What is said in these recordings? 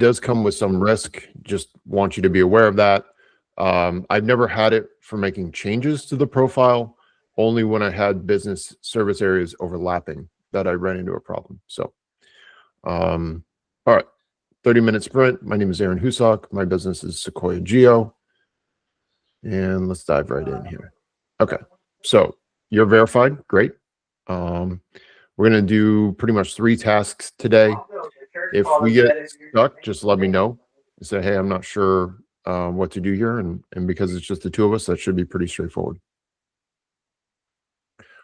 does come with some risk. Just want you to be aware of that. I've never had it for making changes to the profile, only when I had business service areas overlapping that I ran into a problem. So, all right, 30-minute sprint. My name is Aaron Husak. My business is SEQUOIA GEO. And let's dive right in here. Okay, so you're verified. Great. We're going to do pretty much 3 tasks today. If we get stuck, just let me know. Say, hey, I'm not sure what to do here. And because it's just the 2 of us, that should be pretty straightforward.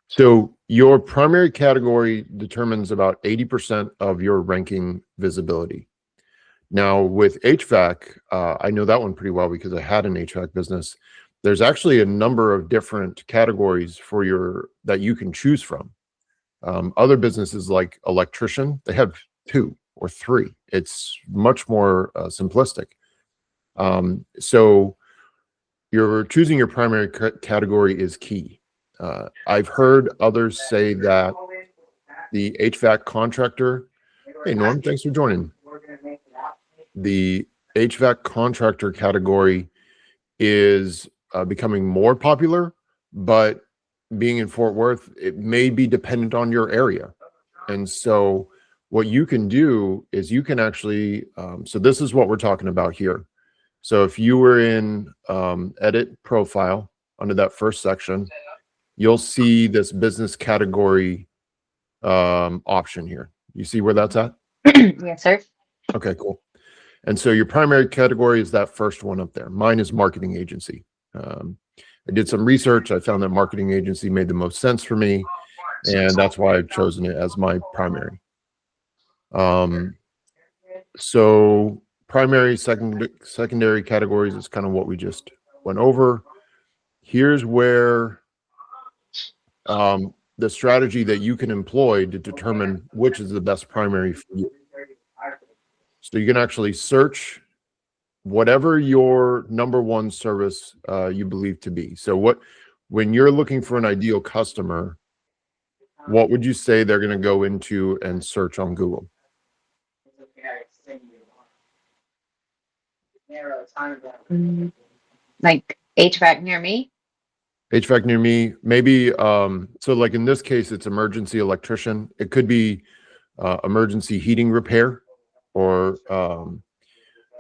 So your primary category determines about 80% of your ranking visibility. Now with HVAC, I know that one pretty well because I had an HVAC business. There's actually a number of different categories for that you can choose from. Other businesses like electrician, they have 2 or 3. It's much more simplistic. So you're choosing your primary category is key. I've heard others say that the HVAC contractor, hey Norm, thanks for joining. The HVAC contractor category is becoming more popular, but being in Fort Worth, it may be dependent on your area. And so what you can do is you can actually, so this is what we're talking about here. So if you were in edit profile under that first section, you'll see this business category option here. You see where that's at? Yes, sir. Okay, cool. And so your primary category is that first one up there. Mine is marketing agency. I did some research. I found that marketing agency made the most sense for me, and that's why I've chosen it as my primary. So primary, secondary categories is kind of what we just went over. Here's where the strategy that you can employ to determine which is the best primary for you. So you can actually search whatever your #1 service you believe to be. So when you're looking for an ideal customer, what would you say they're going to go into and search on Google? Like HVAC near me? HVAC near me, maybe. So like in this case, it's emergency electrician. It could be emergency heating repair, or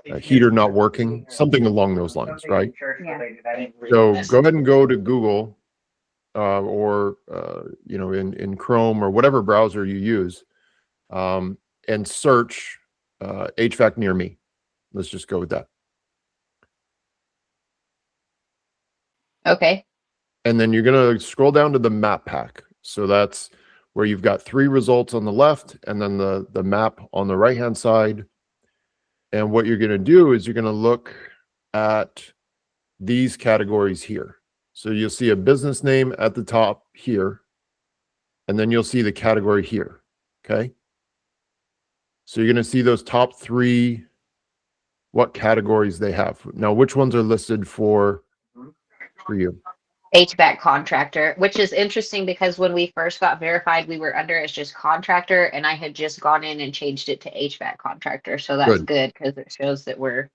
a heater not working, something along those lines, right? Yeah. So go ahead and go to Google or in Chrome or whatever browser you use, and search HVAC near me. Let's just go with that. Okay. And then you're going to scroll down to the map pack. So that's where you've got 3 results on the left and then the map on the right hand side. And what you're going to do is you're going to look at these categories here. So you'll see a business name at the top here, and then you'll see the category here. Okay. So you're going to see those top 3, what categories they have. Now, which ones are listed for you? HVAC contractor, which is interesting because when we first got verified, we were under as just contractor, and I had just gone in and changed it to HVAC contractor. So that's good because it shows that we're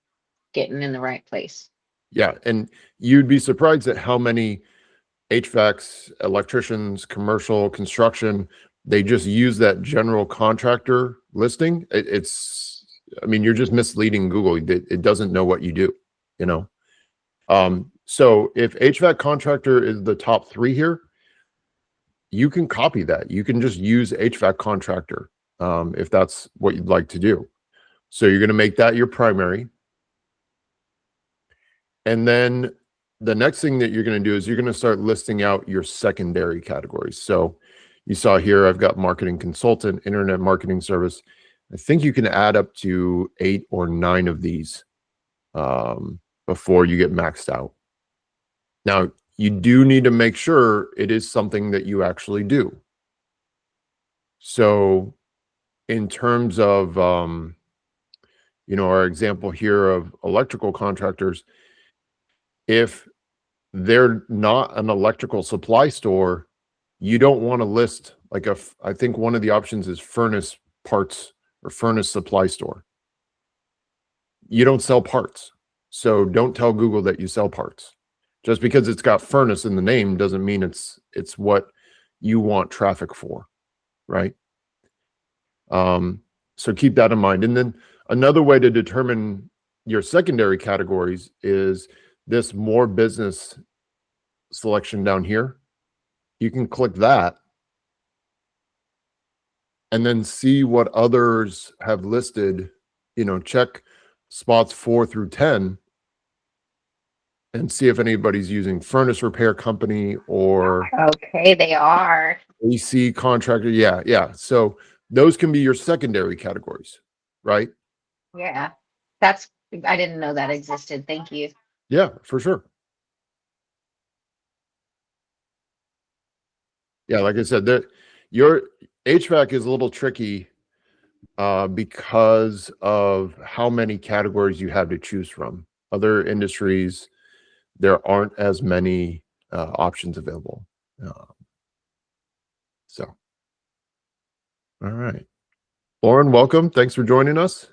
getting in the right place. Yeah, and you'd be surprised at how many HVACs, electricians, commercial construction, they just use that general contractor listing. I mean, you're just misleading Google. It doesn't know what you do, you know? So if HVAC contractor is the top 3 here, you can copy that. You can just use HVAC contractor if that's what you'd like to do. So you're going to make that your primary. And then the next thing that you're going to do is you're going to start listing out your secondary categories. So you saw here, I've got marketing consultant, internet marketing service. I think you can add up to 8 or 9 of these before you get maxed out. Now, you do need to make sure it is something that you actually do. So in terms of, our example here of electrical contractors, if they're not an electrical supply store, you don't want to list like I think one of the options is furnace parts or furnace supply store. you don't sell parts. So don't tell Google that you sell parts. Just because it's got furnace in the name doesn't mean it's what you want traffic for, right? So keep that in mind. And then another way to determine your secondary categories is this more business selection down here. You can click that and then see what others have listed, check spots 4 through 10 and see if anybody's using furnace repair company or Okay, they are. AC contractor. Yeah. So those can be your secondary categories, right? Yeah. I didn't know that existed. Thank you. Yeah, for sure. Yeah, like I said, your HVAC is a little tricky because of how many categories you have to choose from. Other industries, there aren't as many options available. So, all right. Lauren, welcome. Thanks for joining us.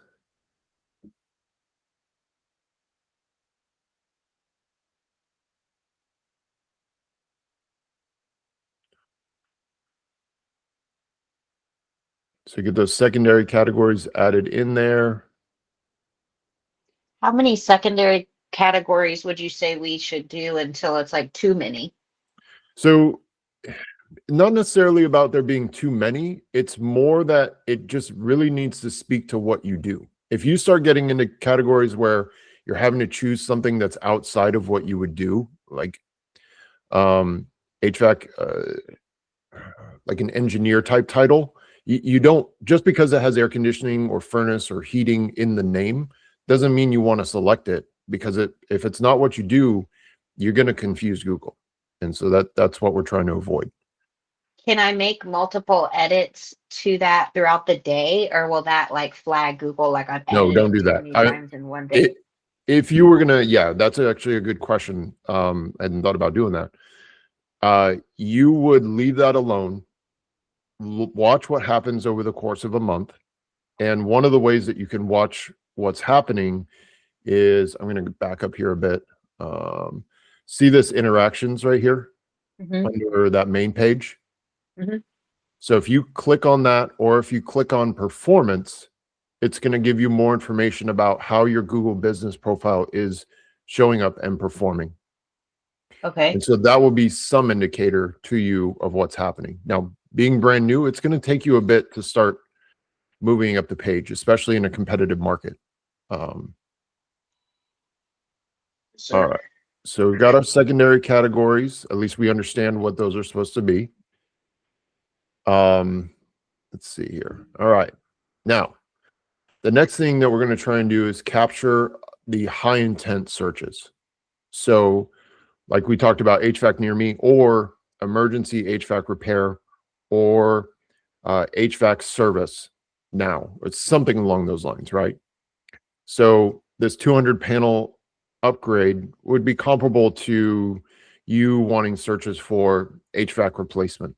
So get those secondary categories added in there. How many secondary categories would you say we should do until it's like too many? So not necessarily about there being too many. It's more that it just really needs to speak to what you do. If you start getting into categories where you're having to choose something that's outside of what you would do, like HVAC, like an engineer type title, you don't, just because it has air conditioning or furnace or heating in the name, doesn't mean you want to select it, because if it's not what you do, you're going to confuse Google. And so that's what we're trying to avoid. Can I make multiple edits to that throughout the day, or will that like flag Google like I'm No, don't editing do too that. many times in one day? If you were gonna, yeah, that's actually a good question. I hadn't thought about doing that. You would leave that alone. Watch what happens over the course of a month. And one of the ways that you can watch what's happening is, I'm going to back up here a bit. See this interactions right here under that main page. So if you click on that, or if you click on performance, it's going to give you more information about how your Google business profile is showing up and performing. Okay. And so that will be some indicator to you of what's happening. Now, being brand new, it's going to take you a bit to start moving up the page, especially in a competitive market. All right. So we've got our secondary categories. At least we understand what those are supposed to be. Let's see here. All right. Now, the next thing that we're going to try and do is capture the high intent searches. So like we talked about, HVAC near me, or emergency HVAC repair, or HVAC service now. It's something along those lines, right? So this 200 panel upgrade would be comparable to you wanting searches for HVAC replacement,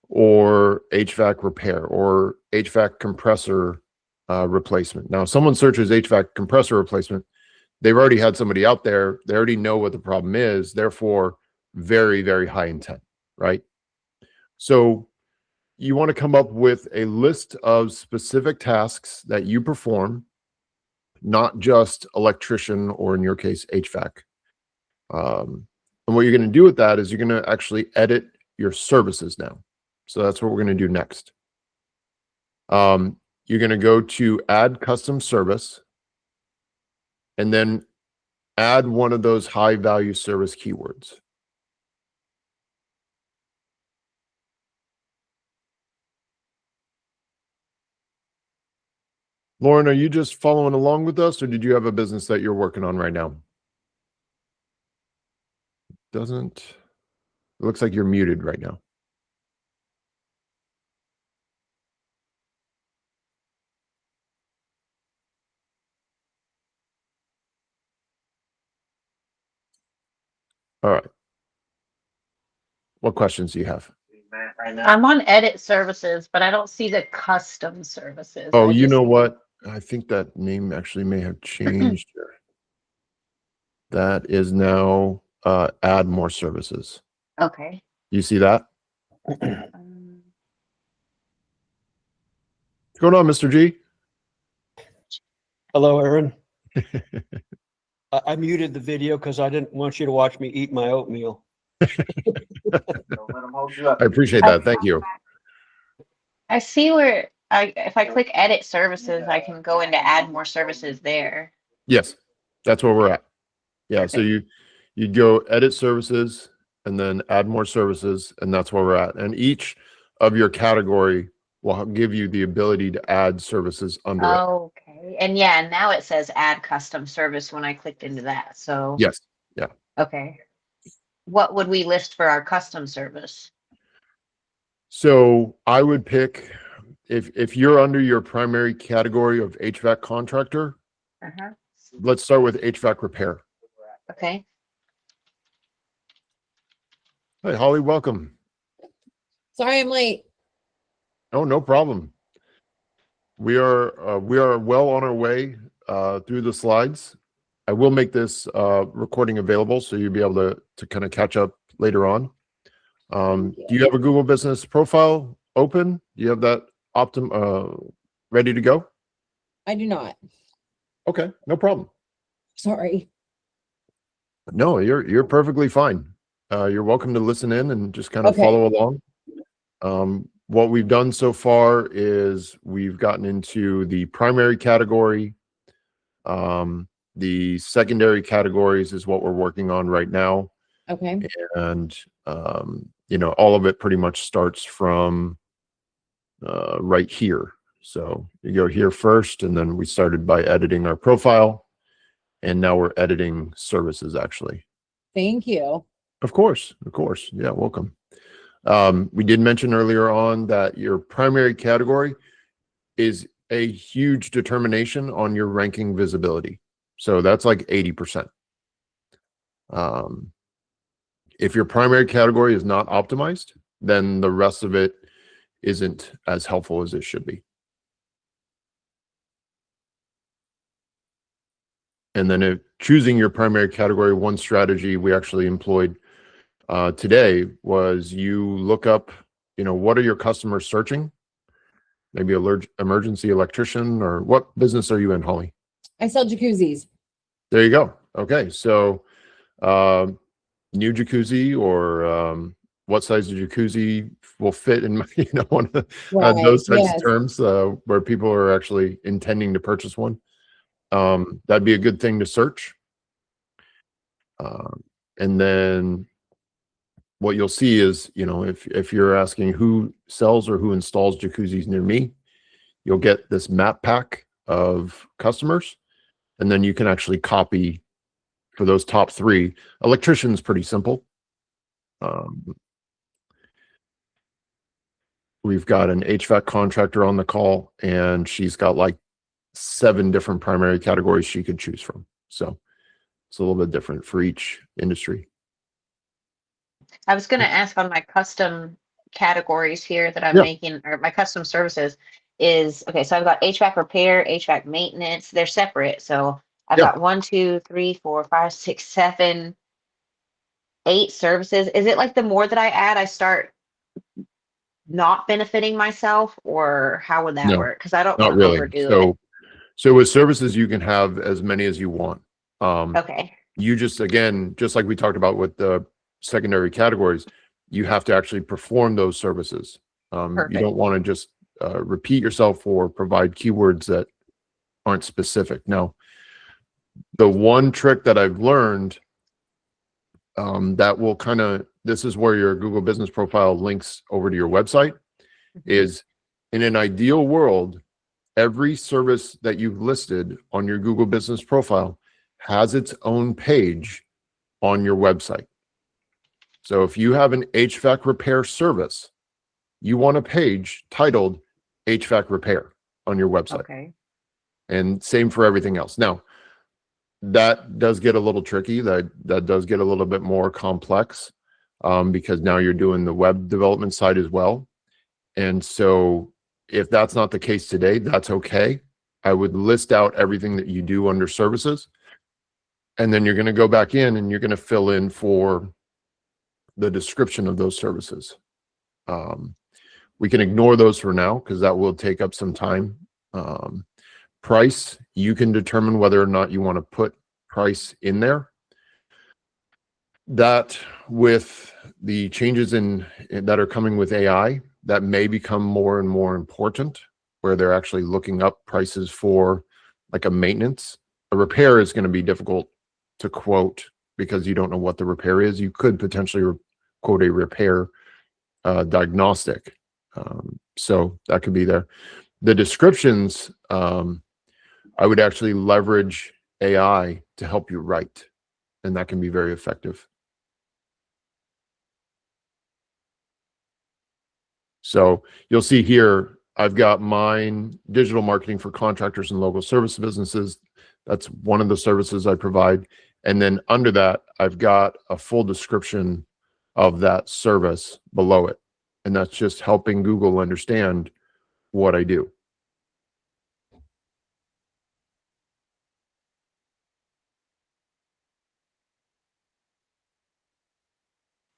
or HVAC repair, or HVAC compressor replacement. Now, if someone searches HVAC compressor replacement, they've already had somebody out there. They already know what the problem is. Therefore, very, very high intent, right? So you want to come up with a list of specific tasks that you perform, not just electrician, or in your case, HVAC. And what you're going to do with that is you're going to actually edit your services now. So that's what we're going to do next. You're going to go to add custom service, and then add one of those high value service keywords. Lauren, are you just following along with us, or did you have a business that you're working on right now? Doesn't. It looks like you're muted right now. All right. What questions do you have? I'm on edit services, but I don't see the custom services. Oh, you know what? I think that name actually may have changed here. That is now add more services. Okay. You see that? Um, What's going on, Mr. G? Hello, Aaron. I muted the video because I didn't want you to watch me eat my oatmeal. I appreciate that. Thank you. I see where if I click edit services, I can go into add more services there. Yes, that's where we're at. Yeah, so Perfect. you'd go edit services and then add more services, and that's where we're at. And each of your category will give you the ability to add services under it. Okay. And yeah, and now it says add custom service when I clicked into that. So Yes. Yeah. okay. What would we list for our custom service? So I would pick, if you're under your primary category of HVAC contractor, Uh-huh. let's start with HVAC repair. Okay. Hey, Holly, welcome. Sorry I'm late. Oh, no problem. We are well on our way through the slides. I will make this recording available so you'll be able to kind of catch up later on. Do you have a Google Business profile open? Do you have that ready to go? I do not. Okay, no problem. Sorry. No, you're perfectly fine. You're welcome to listen in and just kind of Okay. follow along. What we've done so far is we've gotten into the primary category. The secondary categories is what we're working on right now. Okay. And, all of it pretty much starts from right here. So you go here first, and then we started by editing our profile. And now we're editing services, actually. Thank you. Of course. Yeah, welcome. We did mention earlier on that your primary category is a huge determination on your ranking visibility. So that's like 80%. If your primary category is not optimized, then the rest of it isn't as helpful as it should be. And then if choosing your primary category, one strategy we actually employed today was you look up, what are your customers searching? Maybe emergency electrician, or what business are you in, Holly? I sell jacuzzis. There you go. Okay, so new jacuzzi, or what size of jacuzzi will fit in one of those types of terms where people are actually intending to purchase one. That'd be a good thing to search. And then what you'll see is, if you're asking who sells or who installs jacuzzis near me, you'll get this map pack of customers, and then you can actually copy for those top three. Electrician's pretty simple. We've got an HVAC contractor on the call, and she's got like 7 different primary categories she could choose from. So it's a little bit different for each industry. I was going to ask on my custom categories here that I'm making, or my custom services is, okay, so I've got HVAC repair, HVAC maintenance. They're separate. So I've got 1, 2, 3, 4, 5, 6, 7, 8 services. Is it like the more that I add, I start not benefiting myself, or how would that work? Because I don't want to overdo it. So with services, you can have as many as you want. Okay. You just, again, just like we talked about with the secondary categories, you have to actually perform those services. You don't want to just repeat yourself or provide keywords that aren't specific. Now, the one trick that I've learned that will this is where your Google Business Profile links over to your website, is in an ideal world, every service that you've listed on your Google Business Profile has its own page on your website. So if you have an HVAC repair service, you want a page titled HVAC repair on your website. Okay. And same for everything else. Now, that does get a little tricky. That does get a little bit more complex because now you're doing the web development side as well. And so if that's not the case today, that's okay. I would list out everything that you do under services. And then you're going to go back in and you're going to fill in for the description of those services. We can ignore those for now because that will take up some time. Price, you can determine whether or not you want to put price in there. That with the changes that are coming with AI, that may become more and more important, where they're actually looking up prices for like a maintenance. A repair is going to be difficult to quote because you don't know what the repair is. You could potentially quote a repair diagnostic. So that could be there. The descriptions, I would actually leverage AI to help you write, and that can be very effective. So you'll see here, I've got mine, digital marketing for contractors and local service businesses. That's one of the services I provide. And then under that, I've got a full description of that service below it. And that's just helping Google understand what I do.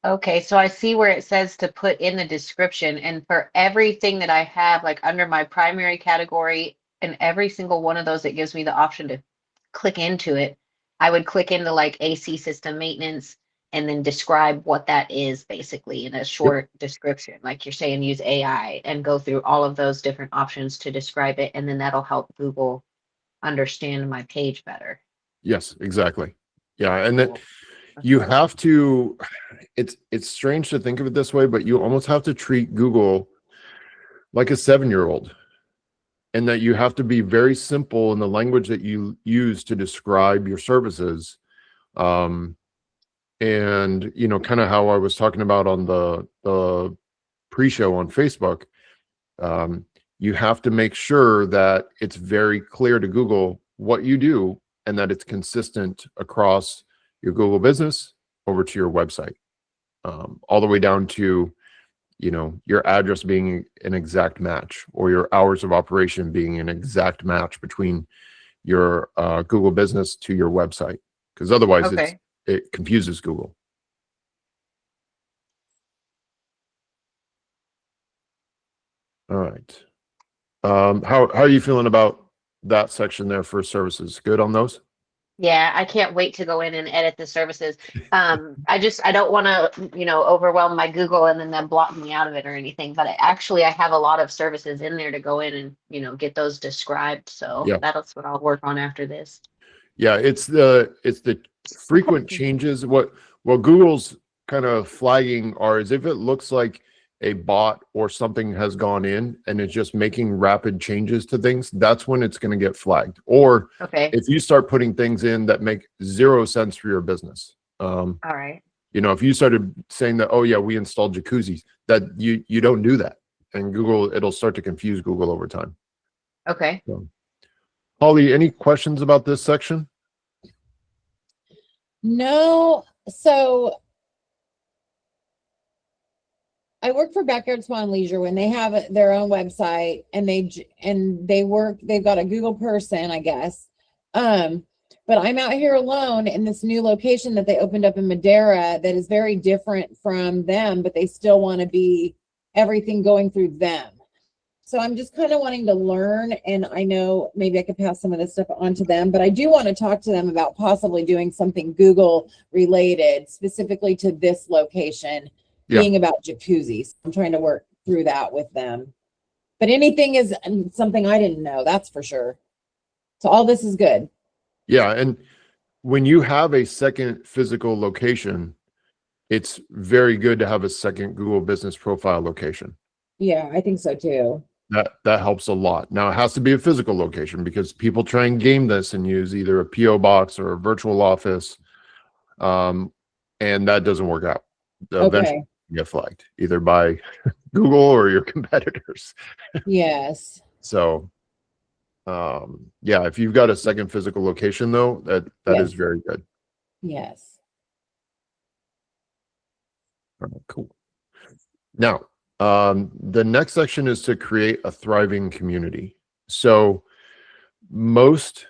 Okay, so I see where it says to put in the description, and for everything that I have, like under my primary category, and every single one of those, it gives me the option to click into it. I would click into like AC system maintenance and then describe what that is basically in a short description. Like you're saying, use AI and go through all of those different options to describe it, and then that'll help Google understand my page better. Yes, exactly. Yeah, and that you have to, it's strange to think of it this way, but you almost have to treat Google like a 7-year-old, and that you have to be very simple in the language that you use to describe your services. And you know, kind of how I was talking about on the pre-show on Facebook, you have to make sure that it's very clear to Google what you do and that it's consistent across your Google business over to your website, all the way down to, you know, your address being an exact match, or your hours of operation being an exact match between your Google business to your website, because otherwise it confuses Google. All right. How are you feeling about that section there for services? Good on those? Yeah, I can't wait to go in and edit the services. I don't want to, you know, overwhelm my Google and then them block me out of it or anything. But I have a lot of services in there to go in and, you know, get those described. So Yeah. that's what I'll work on after this. Yeah, it's the frequent changes. What Google's kind of flagging are is if it looks like a bot or something has gone in and it's just making rapid changes to things, that's when it's going to get flagged. Or if you start putting things in that make 0 sense for your business. All right. You know, if you started saying that, oh yeah, we installed jacuzzis, that you don't do that. And Google, it'll start to confuse Google over time. Okay. So, Holly, any questions about this section? No. So I work for Backyard Spa and Leisure when they have their own website, and they've got a Google person, I guess. But I'm out here alone in this new location that they opened up in Madera that is very different from them, but they still want to be everything going through them. So I'm just kind of wanting to learn, and I know maybe I could pass some of this stuff on to them, but I do want to talk to them about possibly doing something Google related specifically to this location. Yeah. Being about jacuzzis. I'm trying to work through that with them. But anything is something I didn't know, that's for sure. So all this is good. Yeah, and when you have a second physical location, it's very good to have a second Google Business Profile location. Yeah, I think so too. That helps a lot. Now, it has to be a physical location because people try and game this and use either a PO box or a virtual office, and that doesn't work out. Eventually, you get flagged either by Google or your competitors. Yes. So, yeah, if you've got a second physical location, though, that is very good. Yes. All right, cool. Now, the next section is to create a thriving community. So most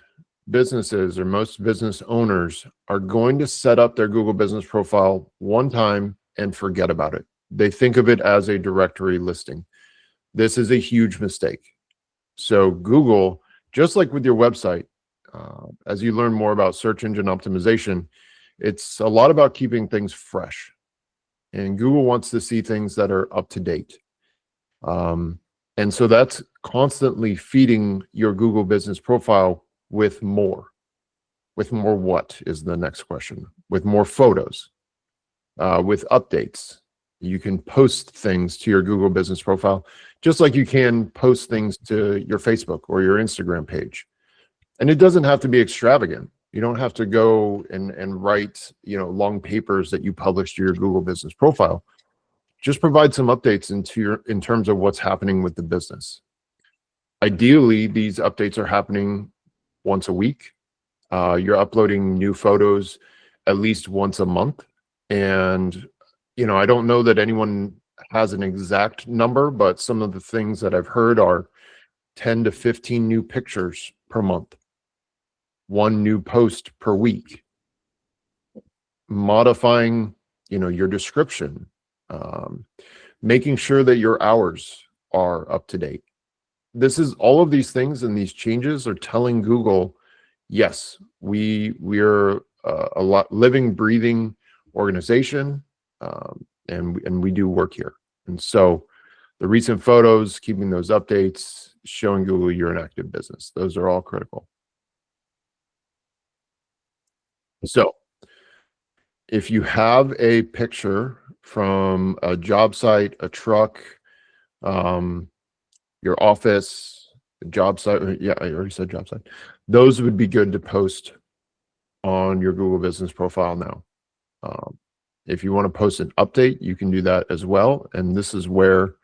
businesses or most business owners are going to set up their Google business profile one time and forget about it. They think of it as a directory listing. This is a huge mistake. So Google, just like with your website, as you learn more about search engine optimization, it's a lot about keeping things fresh. And Google wants to see things that are up to date. And so that's constantly feeding your Google business profile with more. With more what is the next question? With more photos, with updates. You can post things to your Google business profile, just like you can post things to your Facebook or your Instagram page. And it doesn't have to be extravagant. You don't have to go and write, long papers that you publish to your Google business profile. Just provide some updates in terms of what's happening with the business. Ideally, these updates are happening once a week. You're uploading new photos at least once a month. And, I don't know that anyone has an exact number, but some of the things that I've heard are 10 to 15 new pictures per month, one new post per week, modifying, your description, making sure that your hours are up to date. This is all of these things, and these changes are telling Google, yes, we're a living, breathing organization, and we do work here. And so the recent photos, keeping those updates, showing Google you're an active business, those are all critical. So if you have a picture from a job site, a truck, your office, a job site, yeah, I already said job site, those would be good to post on your Google business profile now. If you want to post an update, you can do that as well. And this is what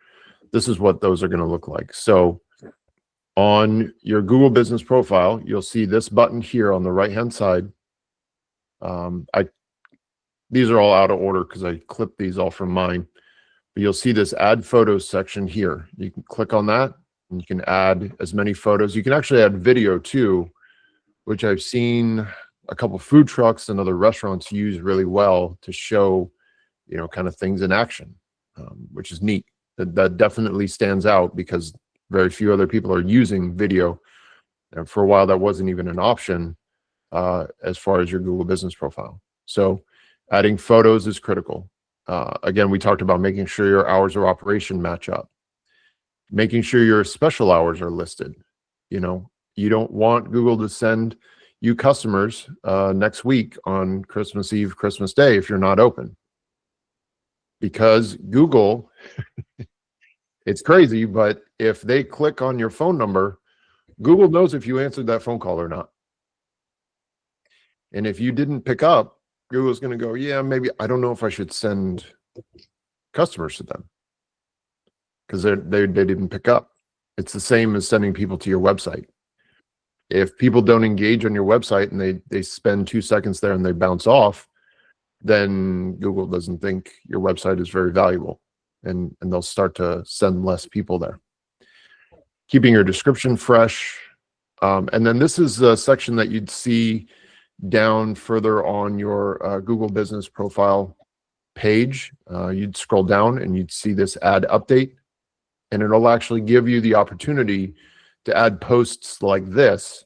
those are going to look like. So on your Google business profile, you'll see this button here on the right-hand side. These are all out of order because I clipped these all from mine. But you'll see this add photos section here. You can click on that and you can add as many photos. You can actually add video too, which I've seen a couple food trucks and other restaurants use really well to show, kind of things in action, which is neat. That definitely stands out because very few other people are using video. And for a while, that wasn't even an option as far as your Google business profile. So adding photos is critical. Again, we talked about making sure your hours of operation match up, making sure your special hours are listed. You don't want Google to send you customers next week on Christmas Eve, Christmas Day, if you're not open. Because Google, it's crazy, but if they click on your phone number, Google knows if you answered that phone call or not. And if you didn't pick up, Google's going to go, yeah, maybe I don't know if I should send customers to them because they didn't pick up. It's the same as sending people to your website. If people don't engage on your website and they spend 2 seconds there and they bounce off, then Google doesn't think your website is very valuable, and they'll start to send less people there. Keeping your description fresh. And then this is a section that you'd see down further on your Google business profile page. You'd scroll down and you'd see this add update, and it'll actually give you the opportunity to add posts like this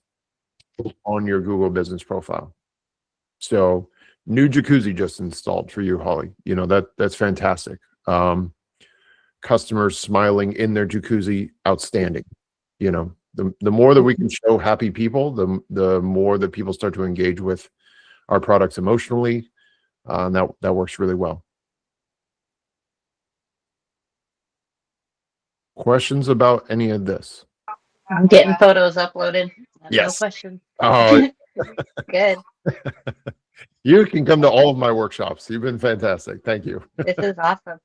on your Google business profile. So new jacuzzi just installed for you, Holly. That's fantastic. Customers smiling in their jacuzzi, outstanding. The more that we can show happy people, the more that people start to engage with our products emotionally. And that works really well. Questions about any of this? I'm getting photos uploaded. Yes. No question. Oh, Good. you can come to all of my workshops. You've been fantastic. Thank you. This is awesome.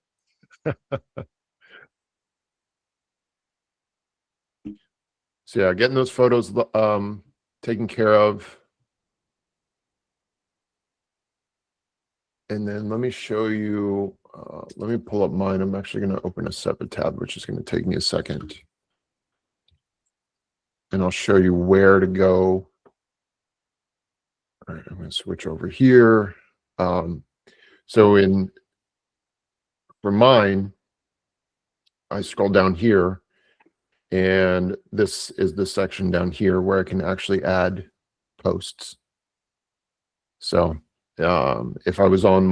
So yeah, getting those photos taken care of. And then let me show you, let me pull up mine. I'm actually going to open a separate tab, which is going to take me a second. and I'll show you where to go. All right, I'm going to switch over here. So for mine, I scroll down here, and this is the section down here where I can actually add posts. So if I was on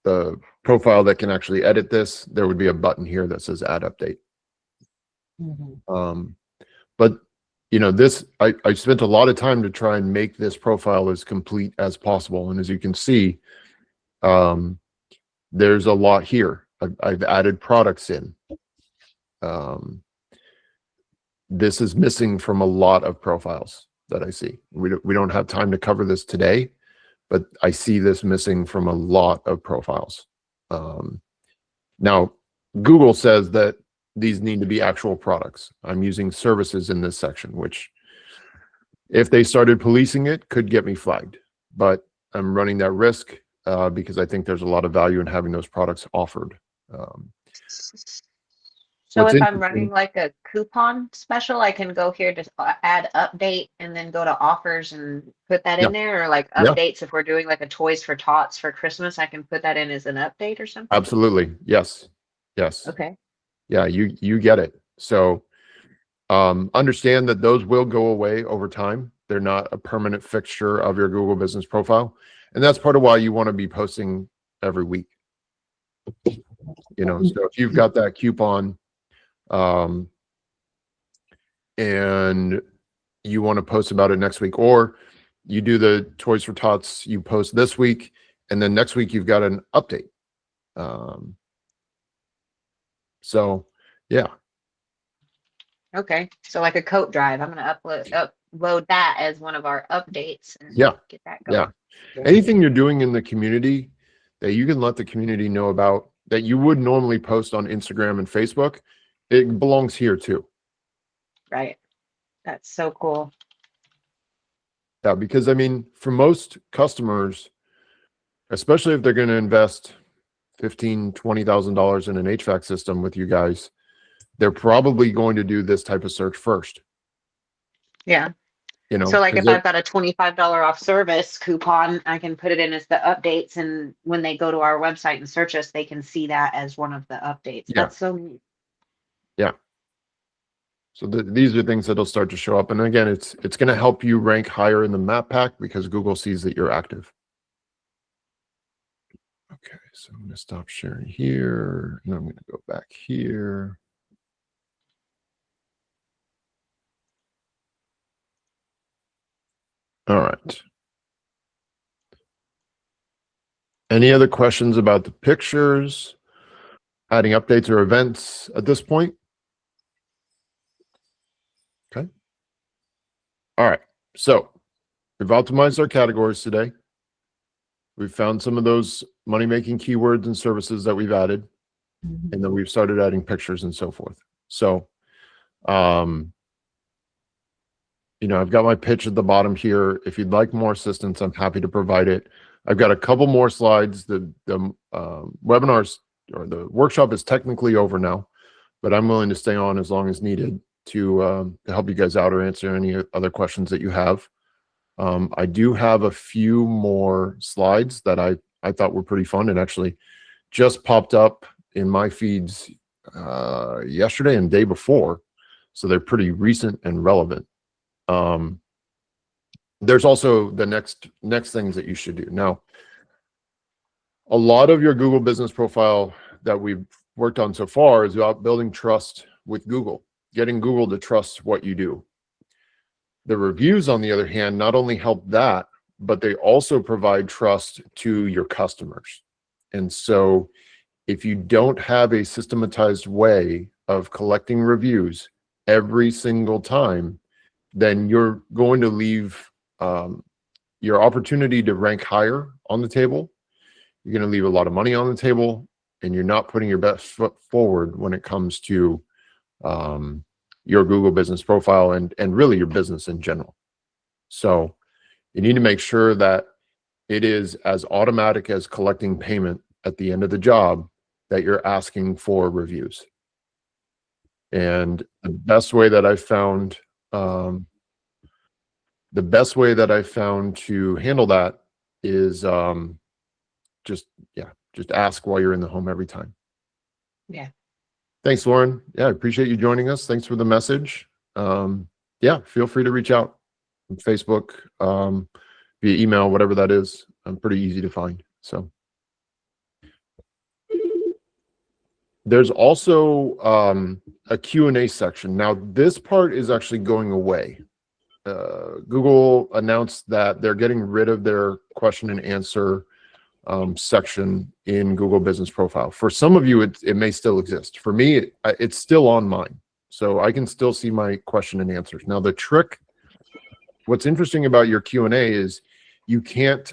the profile that can actually edit this, there would be a button here that says add update. But you know, I spent a lot of time to try and make this profile as complete as possible. And as you can see, there's a lot here. I've added products in. This is missing from a lot of profiles that I see. We don't have time to cover this today, but I see this missing from a lot of profiles. Now, Google says that these need to be actual products. I'm using services in this section, which if they started policing it, could get me flagged. But I'm running that risk because I think there's a lot of value in having those products offered. So What's if I'm interesting- running like a coupon special, I can go here to add update and then go to offers and put that in there, or like Yeah. updates. If we're doing like a Toys for Tots for Christmas, I can put that in as an update or something. Absolutely. Yes. Yes. Okay. Yeah, you get it. So understand that those will go away over time. They're not a permanent fixture of your Google business profile. And that's part of why you want to be posting every week. You know, so if you've got that coupon and you want to post about it next week, or you do the Toys for Tots, you post this week, and then next week you've got an update. So yeah. Okay. So like a coat drive, I'm gonna upload that as one of our updates and Yeah. get that going. Yeah. Anything you're doing in the community that you can let the community know about that you would normally post on Instagram and Facebook, it belongs here too. Right. That's so cool. Yeah, because I mean, for most customers, especially if they're going to invest $15,000-$20,000 in an HVAC system with you guys, they're probably going to do this type of search first. Yeah. You know, So like if 'cause I've got a $25 off service coupon, I can put it in as the updates, and when they go to our website and search us, they can see that as one of the updates. Yeah. That's so neat. So these are things that'll start to show up. And again, it's going to help you rank higher in the map pack because Google sees that you're active. Okay, so I'm going to stop sharing here, and I'm going to go back here. All right. Any other questions about the pictures, adding updates or events at this point? Okay. All right. So we've optimized our categories today. We've found some of those money-making keywords and services that we've added, and then we've started adding pictures and so forth. So, you know, I've got my pitch at the bottom here. If you'd like more assistance, I'm happy to provide it. I've got a couple more slides. The webinars or the workshop is technically over now, but I'm willing to stay on as long as needed to help you guys out or answer any other questions that you have. I do have a few more slides that I thought were pretty fun and actually just popped up in my feeds yesterday and day before. So they're pretty recent and relevant. There's also the next things that you should do. Now, a lot of your Google business profile that we've worked on so far is about building trust with Google, getting Google to trust what you do. The reviews, on the other hand, not only help that, but they also provide trust to your customers. And so if you don't have a systematized way of collecting reviews every single time, then you're going to leave your opportunity to rank higher on the table. You're going to leave a lot of money on the table, and you're not putting your best foot forward when it comes to your Google business profile and really your business in general. So you need to make sure that it is as automatic as collecting payment at the end of the job that you're asking for reviews. And the best way that I've found the best way that I found to handle that is just ask while you're in the home every time. Yeah. Thanks, Lauren. Yeah, I appreciate you joining us. Thanks for the message. Yeah, feel free to reach out on Facebook, via email, whatever that is. I'm pretty easy to find. So there's also a Q&A section. Now, this part is actually going away. Google announced that they're getting rid of their question and answer section in Google Business Profile. For some of you, it may still exist. For me, it's still on mine. So I can still see my question and answers. Now, the trick, what's interesting about your Q&A is you can't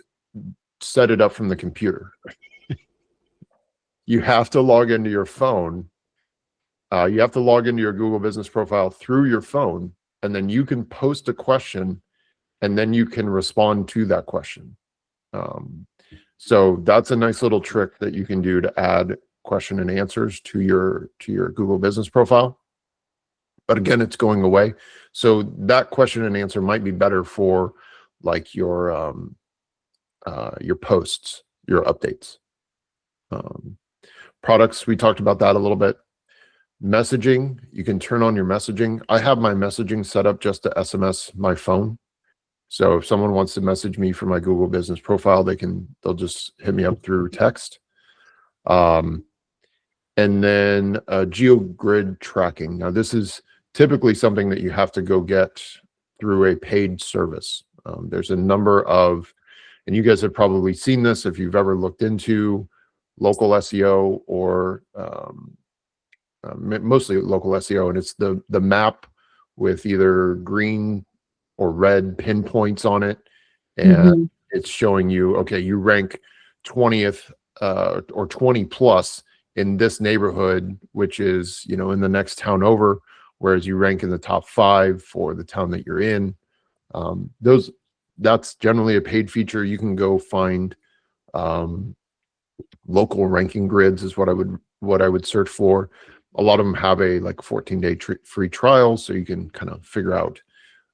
set it up from the computer. You have to log into your phone. You have to log into your Google Business Profile through your phone, and then you can post a question, and then you can respond to that question. So that's a nice little trick that you can do to add question and answers to your Google Business Profile. But again, it's going away. So that question and answer might be better for like your posts, your updates. Products, we talked about that a little bit. Messaging, you can turn on your messaging. I have my messaging set up just to SMS my phone. So if someone wants to message me from my Google Business Profile, they'll just hit me up through text. And then GeoGrid tracking. Now, this is typically something that you have to go get through a paid service. There's a number of, and you guys have probably seen this if you've ever looked into local SEO or mostly local SEO, and it's the map with either green or red pinpoints on it, and it's showing you, okay, you rank 20th or 20 plus in this neighborhood, which is, you know, in the next town over, whereas you rank in the top 5 for the town that you're in. That's generally a paid feature. You can go find local ranking grids is what I would search for. A lot of them have a like 14-day free trial, so you can kind of figure out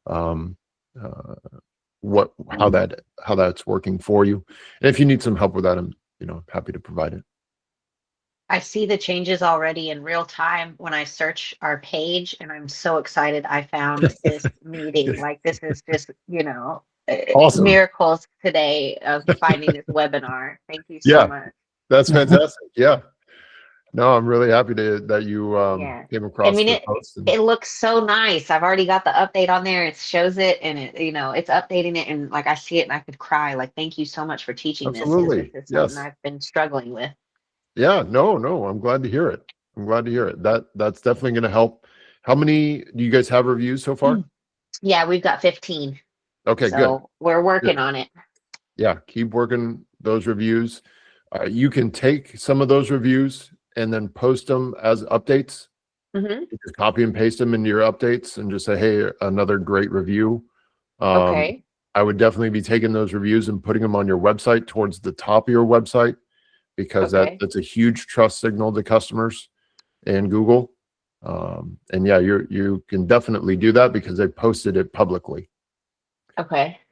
how that's working for you. And if you need some help with that, I'm happy to provide it. I see the changes already in real time when I search our page, and I'm so excited I found this meeting. Like, this is just, Awesome. Miracles today of finding this webinar. Thank you so much. That's fantastic. Yeah. No, I'm really happy that you came across. I mean, the post it looks so nice. I've already got the update on there. It shows it, and it's updating it, and like I see it and I could cry. Like, thank you so much for teaching Absolutely. this. This is something I've been struggling with. Yeah, no, I'm glad to hear it. That's definitely going to help. How many do you guys have reviews so far? Yeah, we've got 15. Okay, so good. We're working on it. Yeah, keep working those reviews. You can take some of those reviews and then post them as updates. You just copy and paste them into your updates and just say, hey, another great review. Okay. I would definitely be taking those reviews and putting them on your website towards the top of your website, because that's a huge trust signal to customers in Google. And yeah, you can definitely do that because they posted it publicly. Okay.